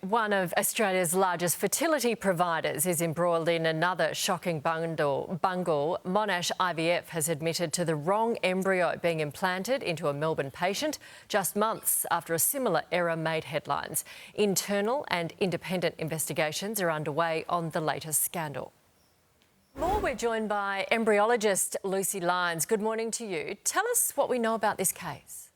One of Australia's largest fertility providers is embroiled in another shocking bungle. Monash IVF has admitted to the wrong embryo being implanted into a Melbourne patient just months after a similar error made headlines. Internal and independent investigations are underway on the latest scandal. More, we're joined by embryologist Lucy Lyons. Good morning to you. Tell us what we know about this case.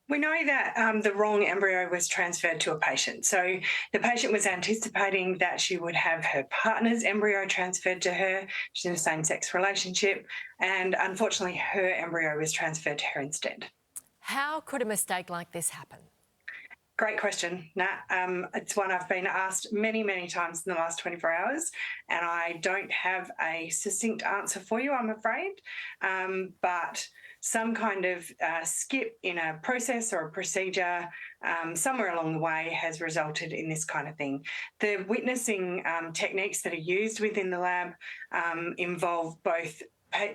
We know that the wrong embryo was transferred to a patient. So the patient was anticipating that she would have her partner's embryo transferred to her. She's in a same-sex relationship, and unfortunately her embryo was transferred to her instead. How could a mistake like this happen? Great question, Nat. It's one I've been asked many, many times in the last 24 hours, and I don't have a succinct answer for you, I'm afraid. But some kind of skip in a process or a procedure somewhere along the way has resulted in this kind of thing. The witnessing techniques that are used within the lab involve both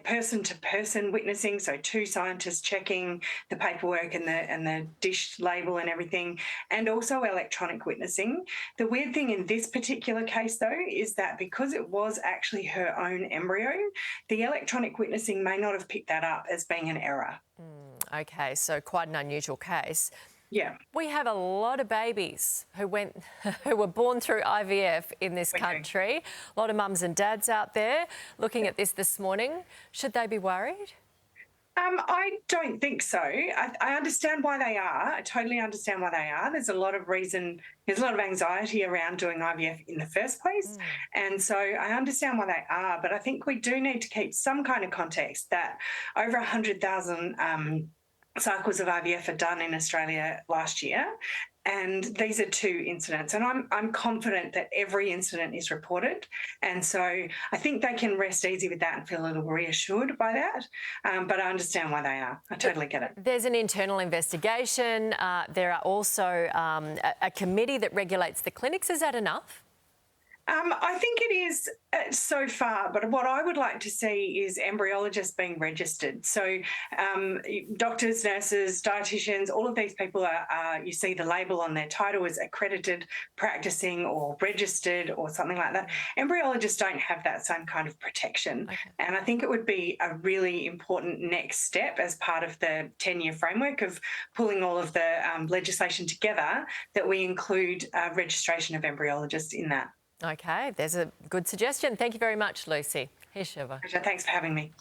person-to-person witnessing, so two scientists checking the paperwork and the dish label and everything, and also electronic witnessing. The weird thing in this particular case, though, is that because it was actually her own embryo, the electronic witnessing may not have picked that up as being an error. Okay, so quite an unusual case. Yeah. We have a lot of babies who were born through IVF in this country. A lot of mums and dads out there looking at this morning. Should they be worried? I don't think so. I understand why they are. I totally understand why they are. There's a lot of anxiety around doing IVF in the first place. And so I understand why they are, but I think we do need to keep some kind of context that over 100,000 cycles of IVF are done in Australia last year, and these are two incidents, and I'm confident that every incident is reported, and so I think they can rest easy with that and feel a little reassured by that, but I understand why they are. I totally get it. There's an internal investigation. There are also a committee that regulates the clinics. Is that enough? I think it is so far, but what I would like to see is embryologists being registered. So doctors, nurses, dietitians, all of these people are, you see the label on their title as accredited, practicing or registered or something like that. Embryologists don't have that same kind of protection. Okay. And I think it would be a really important next step as part of the 10-year framework of pulling all of the legislation together, that we include registration of embryologists in that. Okay, there's a good suggestion. Thank you very much, Lucy. Here's Shiva. Thanks for having me.